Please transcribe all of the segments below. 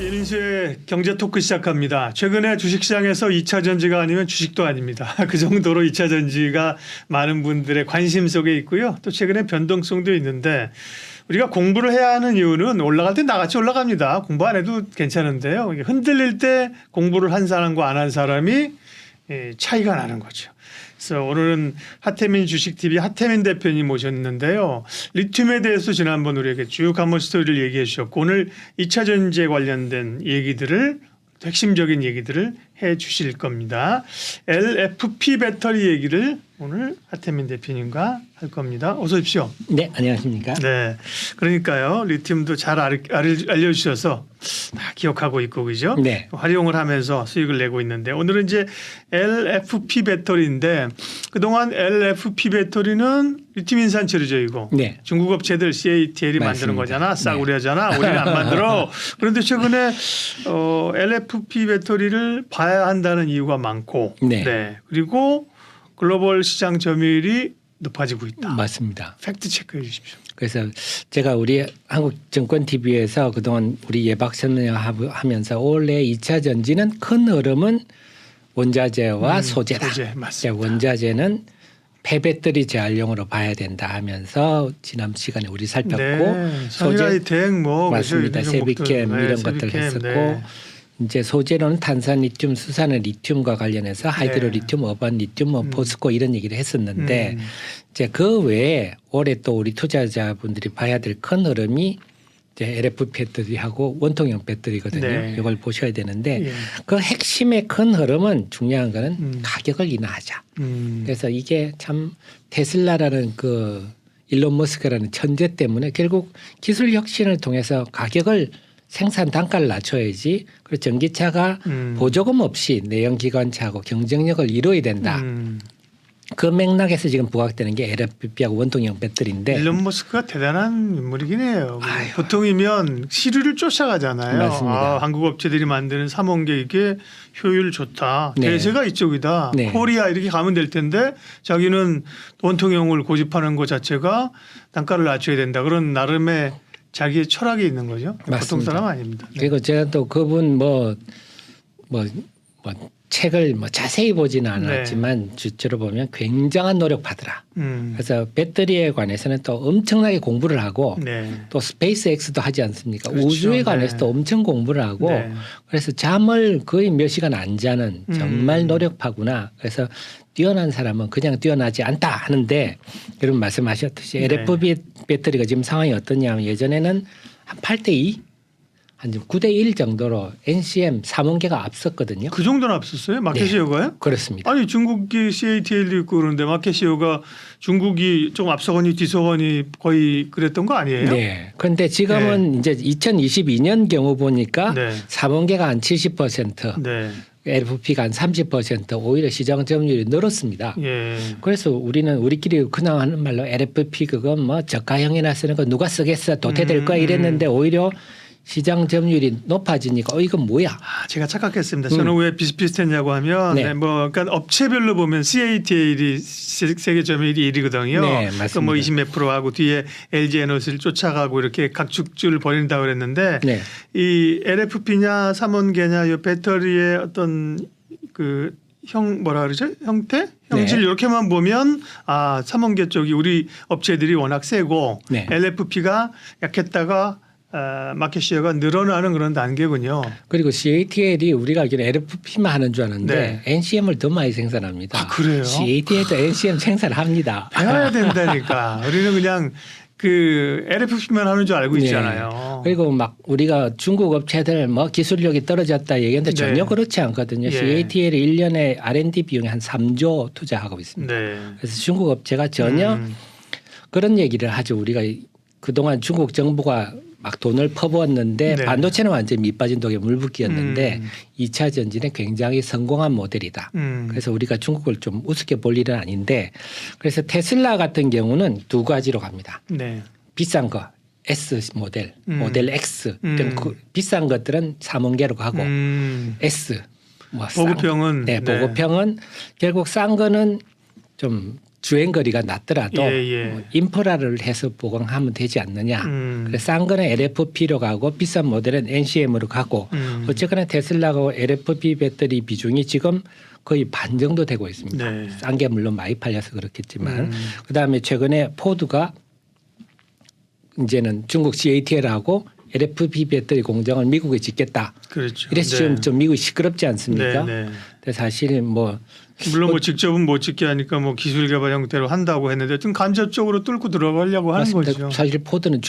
이민수의 경제 토크 시작합니다. 최근에 주식시장에서 2차 전지가 아니면 주식도 아닙니다. 그 정도로 2차 전지가 많은 분들의 관심 속에 있고요. 또 최근에 변동성도 있는데 우리가 공부를 해야 하는 이유는 올라갈 때 나같이 올라갑니다. 공부 안 해도 괜찮은데요. 흔들릴 때 공부를 한 사람과 안 한 사람이 차이가 나는 거죠. 그래서 오늘은 하태민 주식TV 하태민 대표님 모셨는데요. 리튬에 대해서 지난번 우리에게 쭉 한번 스토리를 얘기해 주셨고 오늘 2차 전지에 관련된 얘기들을 핵심적인 얘기들을 해 주실 겁니다. LFP 배터리 얘기를 오늘 하태민 대표님과 할 겁니다. 어서 오십시오. 네, 안녕하십니까. 네, 그러니까요. 리튬도 잘 알려주셔서 다 기억하고 있고 그죠? 네. 활용을 하면서 수익을 내고 있는데 오늘은 이제 LFP 배터리인데 그동안 LFP 배터리는 리튬 인산철이죠. 네. 중국 업체들 CATL이 만드는 거잖아. 싸구려 하잖아. 우리는 안 만들어. 그런데 최근에 LFP 배터리를 봐야 한다는 이유가 많고 네. 그리고 글로벌 시장 점유율이 높아지고 있다. 맞습니다. 팩트 체크해 주십시오. 그래서 제가 우리 한국증권TV에서 그동안 우리 예박 설명하면서 올해 2차 전지는 큰 흐름은 원자재와 소재다. 소재, 맞습니다. 원자재는 폐배터리 재활용으로 봐야 된다 하면서 지난 시간에 우리 살폈고 선일아이텍 뭐 맞습니다. 세비캠 이런 것들 세비캠, 했었고 이제 소재로는 탄산 리튬, 수산의 리튬과 관련해서 하이드로 리튬, 어반 리튬, 포스코 이런 얘기를 했었는데 이제 그 외에 올해 또 우리 투자자분들이 봐야 될 큰 흐름이 이제 LFP 배터리하고 원통형 배터리거든요. 네. 이걸 보셔야 되는데 그 핵심의 큰 흐름은 중요한 거는 가격을 인하하자. 그래서 이게 참 테슬라라는 그 일론 머스크라는 천재 때문에 결국 기술 혁신을 통해서 가격을 생산 단가를 낮춰야지. 그리고 전기차가 보조금 없이 내연기관차하고 경쟁력을 이루어야 된다. 그 맥락에서 지금 부각되는 게 LFP하고 원통형 배터리인데 일론 머스크가 대단한 인물이긴 해요. 보통이면 시류를 쫓아가잖아요. 맞습니다. 한국 업체들이 만드는 삼원계 이게 효율 좋다. 네. 대세가 이쪽이다. 네. 코리아 이렇게 가면 될 텐데 자기는 원통형을 고집하는 것 자체가 단가를 낮춰야 된다. 그런 나름의 자기의 철학이 있는 거죠. 맞습니다. 보통 사람 아닙니다. 네. 그리고 제가 또 그분 책을 자세히 보지는 않았지만 주체로 보면 굉장한 노력하더라. 그래서 배터리에 관해서는 또 엄청나게 공부를 하고 또 스페이스X도 하지 않습니까? 그렇죠. 우주에 관해서도 엄청 공부를 하고 그래서 잠을 거의 몇 시간 안 자는 정말 노력파구나. 그래서 뛰어난 사람은 그냥 뛰어나지 않다 하는데 여러분 말씀하셨듯이 LFP 배터리가 지금 상황이 어떠냐면 예전에는 한 8대2 한 9대1 정도로 NCM 3원계가 앞섰거든요. 그 정도는 앞섰어요? 마켓시어가요? 그렇습니다. 아니 중국이 CATL도 있고 그런데 마켓시어가 중국이 좀 앞서거니 뒤서거니 거의 그랬던 거 아니에요? 네. 그런데 지금은 이제 2022년 경우 보니까 3원계가 한 70%, LFP가 한 30% 오히려 시장 점유율이 늘었습니다. 그래서 우리끼리 그냥 하는 말로 LFP 그건 뭐 저가형이나 쓰는 거 누가 쓰겠어 도태될 거야 이랬는데 오히려 시장 점유율이 높아지니까 이건 뭐야? 제가 착각했습니다. 저는 왜 비슷비슷했냐고 하면 그러니까 업체별로 보면 CATL이 세계 점유율이 1위거든요. 네, 맞습니다. 뭐 20 몇 프로 하고 뒤에 LG 에너지를 쫓아가고 이렇게 각축주를 벌인다고 그랬는데 이 LFP냐 삼원계냐 이 배터리의 어떤 그 뭐라 그러죠? 형태? 형질 이렇게만 보면 삼원계 쪽이 우리 업체들이 워낙 세고 LFP가 약했다가 마켓시어가 늘어나는 그런 단계군요. 그리고 CATL이 우리가 알기로 LFP만 하는 줄 아는데 NCM을 더 많이 생산합니다. 그래요? CATL도 NCM 생산을 합니다. 배워야 된다니까. 우리는 그냥 그 LFP만 하는 줄 알고 있잖아요. 그리고 막 우리가 중국 업체들 뭐 기술력이 떨어졌다 얘기하는데 전혀 그렇지 않거든요. CATL이 1년에 R&D 비용이 한 3조 투자하고 있습니다. 그래서 중국 업체가 전혀 그런 얘기를 하죠. 우리가 그동안 중국 정부가 막 돈을 퍼부었는데 반도체는 완전히 밑빠진 독에 물붓기였는데 2차 전지는 굉장히 성공한 모델이다. 그래서 우리가 중국을 좀 우습게 볼 일은 아닌데 그래서 테슬라 같은 경우는 두 가지로 갑니다. 비싼 거 S 모델, 모델 X 그 비싼 것들은 3원계로 가고 S 보급형은 보급형은 결국 싼 거는 좀 주행거리가 낮더라도 예. 뭐 인프라를 해서 보강하면 되지 않느냐. 그래서 싼 거는 LFP로 가고 비싼 모델은 NCM으로 가고 어쨌거나 테슬라가 LFP 배터리 비중이 지금 거의 반 정도 되고 있습니다. 네. 싼 게 물론 많이 팔려서 그렇겠지만 그다음에 최근에 포드가 이제는 중국 CATL하고 LFP 배터리 공장을 미국에 짓겠다. 그렇죠. 이래서 네. 지금 좀 미국이 시끄럽지 않습니까? 네. 근데 사실 뭐 물론 뭐 직접은 못 짓게 하니까 뭐 기술 개발 형태로 한다고 했는데 좀 간접적으로 뚫고 들어가려고 하는 맞습니다. 거죠. 사실 포드는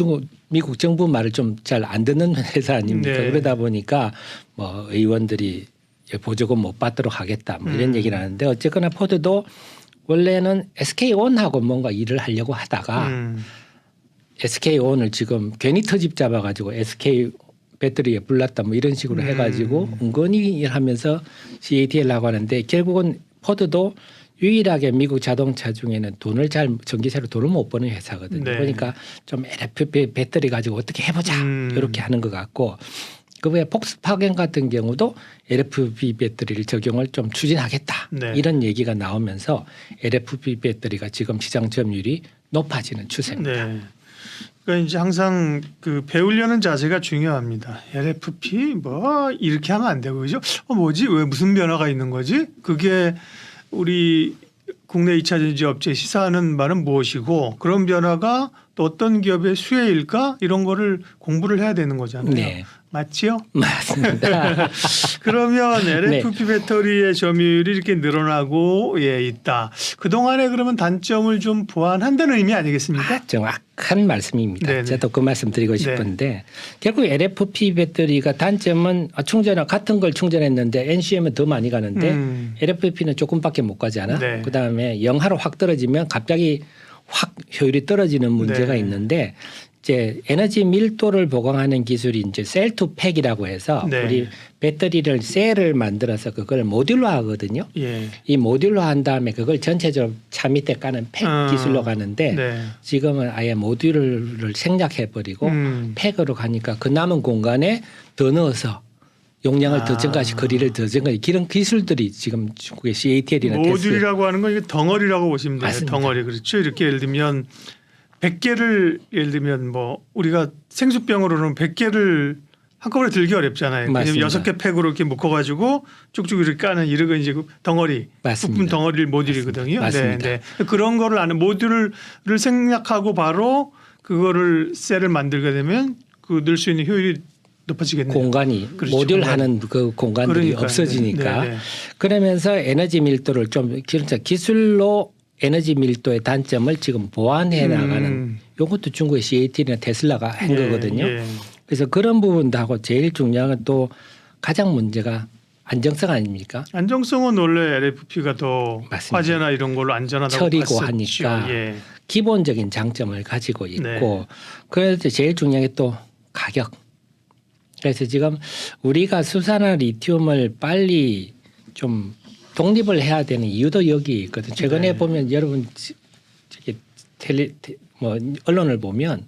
미국 정부 말을 좀 잘 안 듣는 회사 아닙니까? 네. 그러다 보니까 뭐 의원들이 보조금 못 받도록 하겠다 뭐 이런 얘기를 하는데 어쨌거나 포드도 원래는 SK온하고 뭔가 일을 하려고 하다가 SK온을 지금 괜히 터집 잡아가지고 SK 배터리에 불났다 뭐 이런 식으로 해가지고 은근히 일하면서 CATL하고 하는데 결국은 포드도 유일하게 미국 자동차 중에는 전기차로 돈을 못 버는 회사거든요. 네. 그러니까 좀 LFP 배터리 가지고 어떻게 해보자 이렇게 하는 것 같고 그 외에 폭스바겐 같은 경우도 LFP 배터리를 적용을 좀 추진하겠다 네. 이런 얘기가 나오면서 LFP 배터리가 지금 시장 점유율이 높아지는 추세입니다. 네. 그러니까 이제 항상 그 배우려는 자세가 중요합니다. LFP 뭐 이렇게 하면 안 되고 그죠? 뭐지? 왜 무슨 변화가 있는 거지? 그게 우리 국내 2차 전지 업체 시사하는 바는 무엇이고 그런 변화가 또 어떤 기업의 수혜일까 이런 거를 공부를 해야 되는 거잖아요. 네. 맞지요? 맞습니다. 그러면 LFP 배터리의 점유율이 이렇게 늘어나고 있다. 그동안에 그러면 단점을 좀 보완한다는 의미 아니겠습니까? 정확한 말씀입니다. 네네. 저도 그 말씀 드리고 싶은데 결국 LFP 배터리가 단점은 충전을 같은 걸 충전했는데 NCM은 더 많이 가는데 LFP는 조금밖에 못 가잖아. 네. 그다음에 영하로 확 떨어지면 갑자기 확 효율이 떨어지는 문제가 네. 있는데 이제 에너지 밀도를 보강하는 기술이 이제 셀 투 팩이라고 해서 네. 우리 배터리를 셀을 만들어서 그걸 모듈화 하거든요. 예. 이 모듈화 한 다음에 그걸 전체적으로 차 밑에 까는 팩 기술로 가는데 네. 지금은 아예 모듈을 생략해 버리고 팩으로 가니까 그 남은 공간에 더 넣어서 용량을 더 증가시 거리를 더 증가시 이런 기술들이 지금 중국의 CATL이나 모듈이라고 하는 건 이게 덩어리라고 보시면 돼요. 맞습니다. 덩어리 그렇죠. 이렇게 예를 들면 100개를 예를 들면 뭐 우리가 생수병으로는 100개를 한꺼번에 들기 어렵잖아요. 왜냐면 맞습니다. 6개 팩으로 이렇게 묶어가지고 쭉쭉 이렇게 까는 이런 거 이제 그 덩어리 맞습니다. 부품 덩어리를 모듈이거든요. 맞습니다. 네. 그런 거를 아는 모듈을 생략하고 바로 그거를 셀을 만들게 되면 그 넣을 수 있는 효율이 높아지겠네요. 공간이 그렇죠. 모듈하는 그 공간들이 그러니까요. 없어지니까 네. 그러면서 에너지 밀도를 좀 진짜 기술로 에너지 밀도의 단점을 지금 보완해 나가는 이것도 중국의 CATL이나 테슬라가 한 거거든요. 예. 그래서 그런 부분도 하고 제일 중요한 건 또 가장 문제가 안정성 아닙니까? 안정성은 원래 LFP가 더 맞습니다. 화재나 이런 걸로 안전하다고 처리고 봤었죠. 하니까 예. 기본적인 장점을 가지고 있고 네. 그래서 제일 중요한 게 또 가격. 그래서 지금 우리가 수산화 리튬을 빨리 좀 독립을 해야 되는 이유도 여기 있거든요. 최근에 네. 보면 여러분 언론을 보면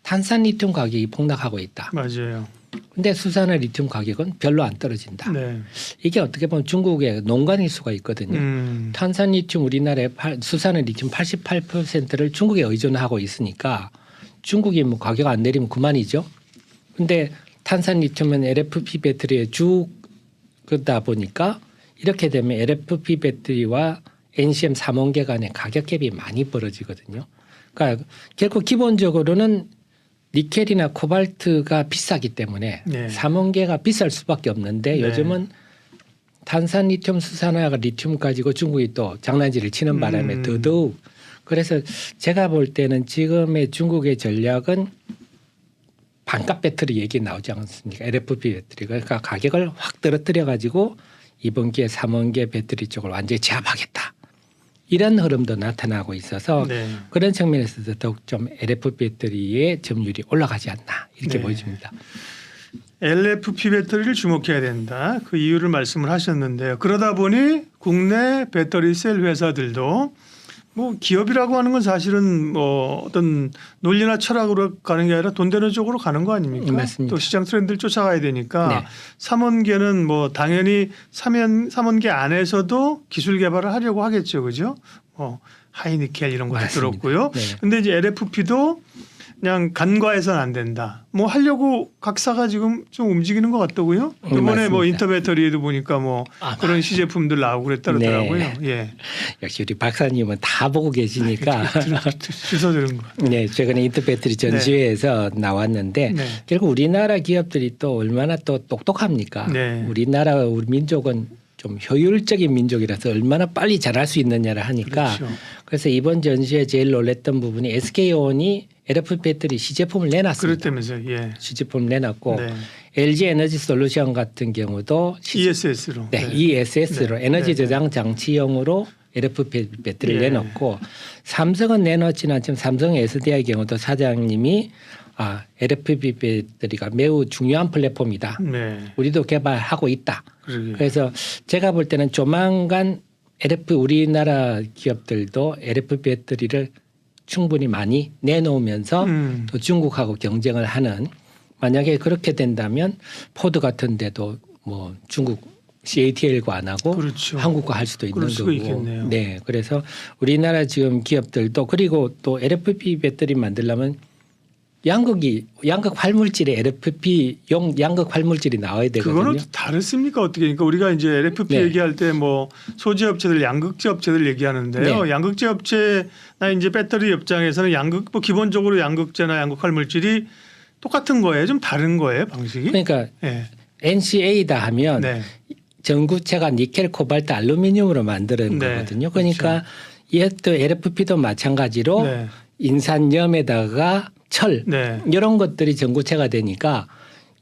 탄산 리튬 가격이 폭락하고 있다. 맞아요. 근데 수산화 리튬 가격은 별로 안 떨어진다. 네. 이게 어떻게 보면 중국의 농간일 수가 있거든요. 탄산 리튬 우리나라의 수산화 리튬 88%를 중국에 의존하고 있으니까 중국이 뭐 가격 안 내리면 그만이죠. 근데 탄산 리튬은 LFP 배터리의 주다 보니까 이렇게 되면 LFP 배터리와 NCM 3원계 간의 가격 갭이 많이 벌어지거든요. 그러니까 결국 기본적으로는 니켈이나 코발트가 비싸기 때문에 네. 3원계가 비쌀 수밖에 없는데 네. 요즘은 탄산 리튬 수산화가 리튬 가지고 중국이 또 장난질을 치는 바람에 더더욱 그래서 제가 볼 때는 지금의 중국의 전략은 반값 배터리 얘기 나오지 않습니까? LFP 배터리. 그러니까 가격을 확 떨어뜨려 가지고 이번 기회에 3원계 배터리 쪽을 완전히 제압하겠다. 이런 흐름도 나타나고 있어서 네. 그런 측면에서도 더욱 좀 LFP 배터리의 점유율이 올라가지 않나 이렇게 네. 보여집니다. LFP 배터리를 주목해야 된다. 그 이유를 말씀을 하셨는데요. 그러다 보니 국내 배터리 셀 회사들도 뭐 기업이라고 하는 건 사실은 뭐 어떤 논리나 철학으로 가는 게 아니라 돈 되는 쪽으로 가는 거 아닙니까? 맞습니다. 또 시장 트렌드를 쫓아가야 되니까 네. 3원계는 뭐 당연히 3원계 안에서도 기술 개발을 하려고 하겠죠. 그죠? 하이니켈 이런 것도 맞습니다. 들었고요. 네. 근데 이제 LFP도 그냥 간과해서는 안 된다. 뭐 하려고 각사가 지금 좀 움직이는 것 같더고요. 이번에 뭐 맞습니다. 인터 배터리에도 보니까 뭐 그런 시제품들 나오고 그랬더라고요. 네. 예. 역시 우리 박사님은 다 보고 계시니까 주워 들은 거. 네, 최근에 인터 배터리 전시회에서 나왔는데 네. 결국 우리나라 기업들이 또 얼마나 또 똑똑합니까? 네. 우리나라 우리 민족은 좀 효율적인 민족이라서 얼마나 빨리 잘할 수 있느냐를 하니까 그렇죠. 그래서 이번 전시에 제일 놀랬던 부분이 SK온이 LFP 배터리 시제품을 내놨습니다. 그렇다면서요. 예. 시제품을 내놨고 네. LG 에너지 솔루션 같은 경우도 ESS로. 네, ESS로 네. 에너지 네. 저장 장치용으로 LFP 배터리를 예. 내놓고 삼성은 내놓지는 않지만 삼성 SDI 경우도 사장님이 LFP 배터리가 매우 중요한 플랫폼이다. 네. 우리도 개발하고 있다. 그러게요. 그래서 제가 볼 때는 조만간 우리나라 기업들도 LFP 배터리를 충분히 많이 내놓으면서 또 중국하고 경쟁을 하는 만약에 그렇게 된다면 포드 같은 데도 뭐 중국 CATL과 안 하고 그렇죠. 한국과 할 수도 있는 그럴 수가 거고. 있겠네요. 네. 그래서 우리나라 지금 기업들도 그리고 또 LFP 배터리 만들려면 양극 활물질에 LFP용 양극 활물질이 나와야 되거든요. 그거는 다르습니까 어떻게? 그러니까 우리가 이제 LFP 네. 얘기할 때 뭐 소재 업체들, 양극재 업체들 얘기하는데요. 네. 양극재 업체나 이제 배터리 업장에서는 뭐 기본적으로 양극재나 양극 활물질이 똑같은 거예요? 좀 다른 거예요, 방식이? 그러니까 네. NCA다 하면 네. 전구체가 니켈, 코발트, 알루미늄으로 만드는 네. 거거든요. 그러니까 이것도 LFP도 마찬가지로 네. 인산염에다가 철 네. 이런 것들이 전구체가 되니까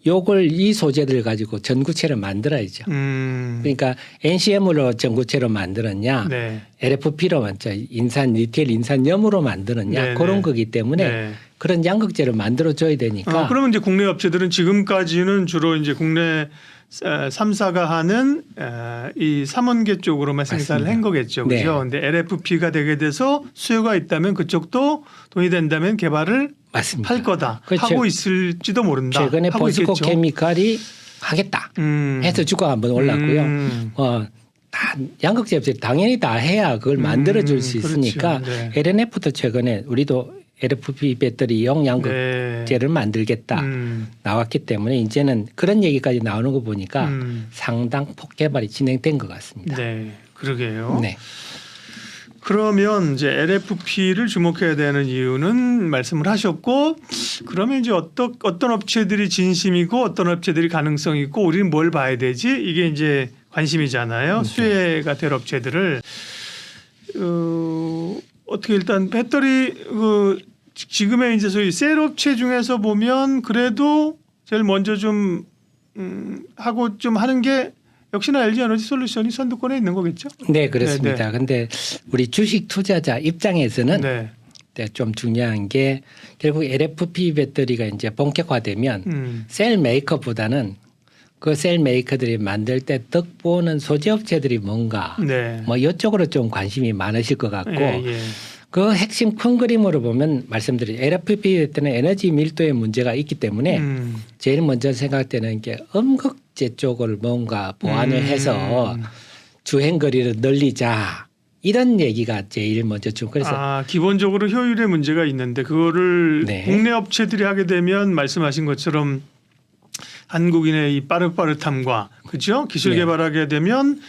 요걸 이 소재들 가지고 전구체를 만들어야죠. 그러니까 NCM으로 전구체로 만들었냐, 네. LFP로 인산 니켈, 인산염으로 만드느냐 네, 그런 네. 거기 때문에 네. 그런 양극재를 만들어줘야 되니까. 그러면 이제 국내 업체들은 지금까지는 주로 이제 국내 3사가 하는 이 삼원계 쪽으로만 생산을 맞습니다. 한 거겠죠. 네. 그렇죠. 근데 LFP가 되게 돼서 수요가 있다면 그쪽도 돈이 된다면 개발을 맞습니다. 할 거다. 그렇죠. 하고 있을지도 모른다. 최근에 하고 포스코 있겠죠. 케미칼이 하겠다 해서 주가가 한번 올랐고요. 다 양극재 업체 당연히 다 해야 그걸 만들어줄 수 있으니까 그렇죠. 네. LNF도 최근에 우리도 LFP 배터리용 양극재를 만들겠다 나왔기 때문에 이제는 그런 얘기까지 나오는 거 보니까 상당 폭개발이 진행된 것 같습니다. 네, 그러게요. 네. 그러면 이제 LFP를 주목해야 되는 이유는 말씀을 하셨고, 그러면 이제 어떤 업체들이 진심이고 어떤 업체들이 가능성이 있고 우리는 뭘 봐야 되지? 이게 이제 관심이잖아요. 네. 수혜가 될 업체들을 어떻게 일단 배터리 지금의 이제 소위 셀 업체 중에서 보면 그래도 제일 먼저 좀 하고 좀 하는 게 역시나 LG 에너지 솔루션이 선두권에 있는 거겠죠? 네, 그렇습니다. 그런데 우리 주식 투자자 입장에서는 네. 좀 중요한 게 결국 LFP 배터리가 이제 본격화되면 셀 메이커보다는 그 셀 메이커들이 만들 때 득 보는 소재 업체들이 뭔가 네. 뭐 이쪽으로 좀 관심이 많으실 것 같고 예. 그 핵심 큰 그림으로 보면 말씀드린 LFP 배터리는 에너지 밀도의 문제가 있기 때문에 제일 먼저 생각되는 게 음극재 쪽을 뭔가 보완을 해서 주행 거리를 늘리자. 이런 얘기가 제일 먼저 좀 그래서 기본적으로 효율의 문제가 있는데 그거를 네. 국내 업체들이 하게 되면 말씀하신 것처럼 한국인의 이 빠릇빠릇함과 그죠? 기술 네. 개발하게 되면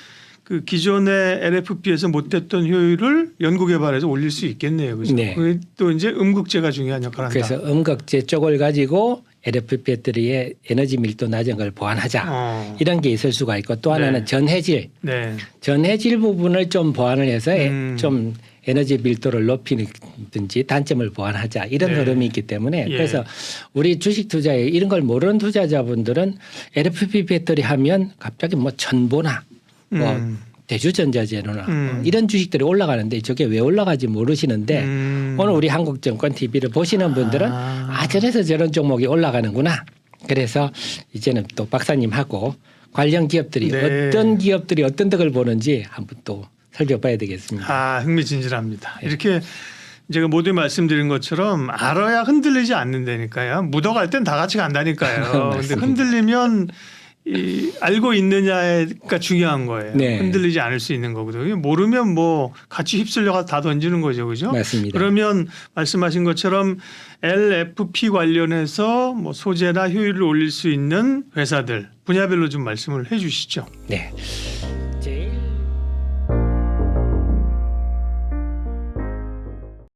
그 기존의 LFP에서 못했던 효율을 연구 개발해서 올릴 수 있겠네요. 그죠? 네. 그게 또 이제 음극재가 중요한 역할을 한다. 그래서 음극재 쪽을 가지고 LFP 배터리의 에너지 밀도 낮은 걸 보완하자. 이런 게 있을 수가 있고 또 하나는 네. 전해질. 네. 전해질 부분을 좀 보완을 해서 좀 에너지 밀도를 높이든지 단점을 보완하자 이런 네. 흐름이 있기 때문에 예. 그래서 우리 주식 투자에 이런 걸 모르는 투자자분들은 LFP 배터리 하면 갑자기 뭐 천보나 뭐 대주전자재료나 뭐 이런 주식들이 올라가는데 저게 왜 올라가지 모르시는데 오늘 우리 한국증권 TV를 보시는 분들은 저래서 저런 종목이 올라가는구나. 그래서 이제는 또 박사님하고 관련 기업들이 네. 어떤 기업들이 어떤 덕을 보는지 한번 또 살펴봐야 되겠습니다. 흥미진진합니다. 네. 이렇게 제가 모두 말씀드린 것처럼 알아야 흔들리지 않는다니까요. 묻어갈 땐 다 같이 간다니까요. 근데 흔들리면 알고 있느냐가 중요한 거예요. 네. 흔들리지 않을 수 있는 거거든요. 모르면 뭐 같이 휩쓸려가 다 던지는 거죠, 그죠? 맞습니다. 그러면 말씀하신 것처럼 LFP 관련해서 뭐 소재나 효율을 올릴 수 있는 회사들 분야별로 좀 말씀을 해주시죠. 네.